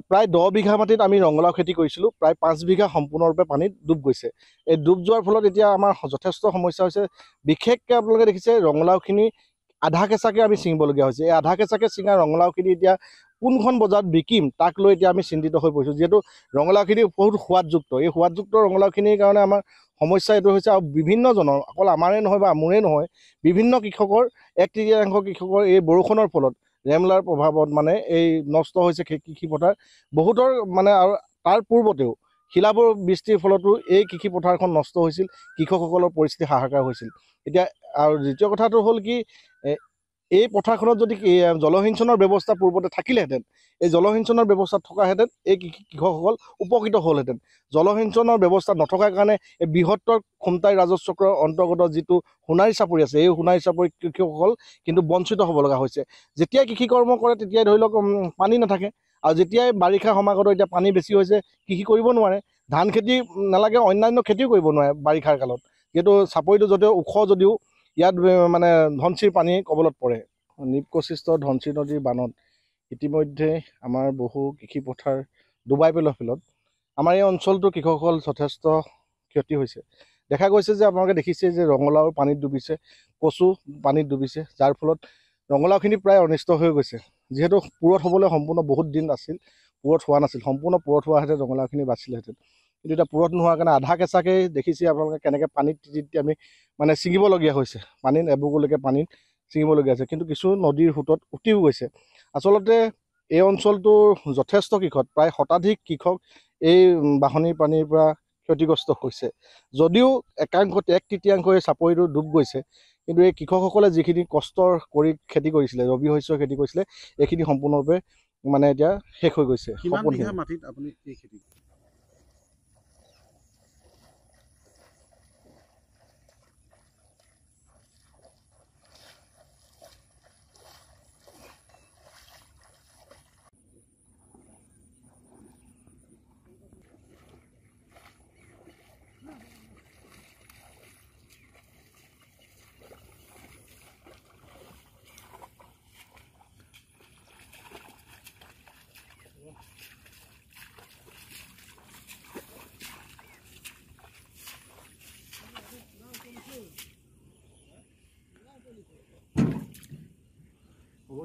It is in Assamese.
প্ৰায় 10 বিঘা মাটিত আমি ৰঙালাও খেতি কৰিছিলোঁ। প্ৰায় 5 বিঘা সম্পূৰ্ণৰূপে পানীত ডুব গৈছে। এই ডুব যোৱাৰ ফলত এতিয়া আমাৰ যথেষ্ট সমস্যা হৈছে। বিশেষকৈ আপোনালোকে দেখিছে ৰঙালাওখিনি আধা কেঁচাকৈ আমি ছিঙিবলগীয়া হৈছে। এই আধা কেঁচাকৈ ছিঙা ৰঙালাওখিনি এতিয়া কোনখন বজাৰত বিকিম তাক লৈ এতিয়া আমি চিন্তিত হৈ পৰিছোঁ। যিহেতু ৰঙালাওখিনি বহুত সোৱাদযুক্ত, এই সোৱাদযুক্ত ৰঙালাওখিনিৰ কাৰণে আমাৰ সমস্যা এইটো হৈছে, আৰু বিভিন্নজনৰ, অকল আমাৰে নহয় বা মোৰে নহয়, বিভিন্ন কৃষকৰ 1/3 কৃষকৰ এই বৰষুণৰ ফলত ৰেমলাৰ প্ৰভাৱত মানে এই নষ্ট হৈছে কৃষি পথাৰ বহুতৰ মানে। আৰু তাৰ পূৰ্বতেও শিলাবৰ বৃষ্টিৰ ফলতো এই কৃষি পথাৰখন নষ্ট হৈছিল, কৃষকসকলৰ পৰিস্থিতি হাহাকাৰ হৈছিল। এতিয়া আৰু দ্বিতীয় কথাটো হ'ল কি, এই পথাৰখনত যদি জলসিঞ্চনৰ ব্যৱস্থা পূৰ্বতে থাকিলেহেঁতেন, এই জলসিঞ্চনৰ ব্যৱস্থা থকাহেঁতেন এই কৃষকসকল উপকৃত হ'লহেঁতেন। জলসিঞ্চনৰ ব্যৱস্থা নথকাৰ কাৰণে এই বৃহত্তৰ খুমটাই ৰাজচক্ৰৰ অন্তৰ্গত যিটো সোণাৰী চাপৰি আছে, এই সোণাৰী চাপৰি কৃষকসকল কিন্তু বঞ্চিত হ'ব লগা হৈছে। যেতিয়াই কৃষি কৰ্ম কৰে তেতিয়াই ধৰি লওক পানী নাথাকে, আৰু যেতিয়াই বাৰিষা সমাগত এতিয়া পানী বেছি হৈছে, কৃষি কৰিব নোৱাৰে। ধান খেতি নালাগে, অন্যান্য খেতিও কৰিব নোৱাৰে বাৰিষাৰ কালত, যিহেতু চাপৰিটো যদিও ওখ যদিও ইয়াত মানে ধনশিৰি পানী কবলত পৰে। নিপকশিষ্ট ধনশিৰি নদীৰ বানত ইতিমধ্যে আমাৰ বহু কৃষি পথাৰ ডুবাই পেলোৱাৰ ফলত আমাৰ এই অঞ্চলটোৰ কৃষকসকল যথেষ্ট ক্ষতি হৈছে। দেখা গৈছে যে আপোনালোকে দেখিছে যে ৰঙালাও পানীত ডুবিছে, কচু পানীত ডুবিছে, যাৰ ফলত ৰঙালাওখিনি প্ৰায় অনিষ্ট হৈ গৈছে। যিহেতু পুৰঠ হ'বলৈ সম্পূৰ্ণ বহুত দিন আছিল, পুৰঠ হোৱা নাছিল। সম্পূৰ্ণ পুৰঠ হোৱাহেঁতেন ৰঙালাওখিনি বাচিলেহেঁতেন, কিন্তু এতিয়া পুৰঠ নোহোৱাৰ কাৰণে আধা কেঁচাকৈ দেখিছে আপোনালোকে কেনেকৈ পানীত তিতি আমি মানে ছিঙিবলগীয়া হৈছে। পানীত এবুকুলৈকে পানীত ছিঙিবলগীয়া হৈছে, কিন্তু কিছু নদীৰ সোঁতত উটিও গৈছে। আচলতে এই অঞ্চলটোৰ যথেষ্ট কৃষক, প্ৰায় শতাধিক কৃষক এই বাঢ়নীৰ পানীৰ পৰা ক্ষতিগ্ৰস্ত হৈছে। যদিও 1/3 চাপৰিটো ডুব গৈছে, কিন্তু এই কৃষকসকলে যিখিনি কষ্ট কৰি খেতি কৰিছিলে, ৰবি শস্যৰ খেতি কৰিছিলে, এইখিনি সম্পূৰ্ণৰূপে মানে এতিয়া শেষ হৈ গৈছে। কিমান বিঘা মাটিত আপুনি এই খেতি? হ'ব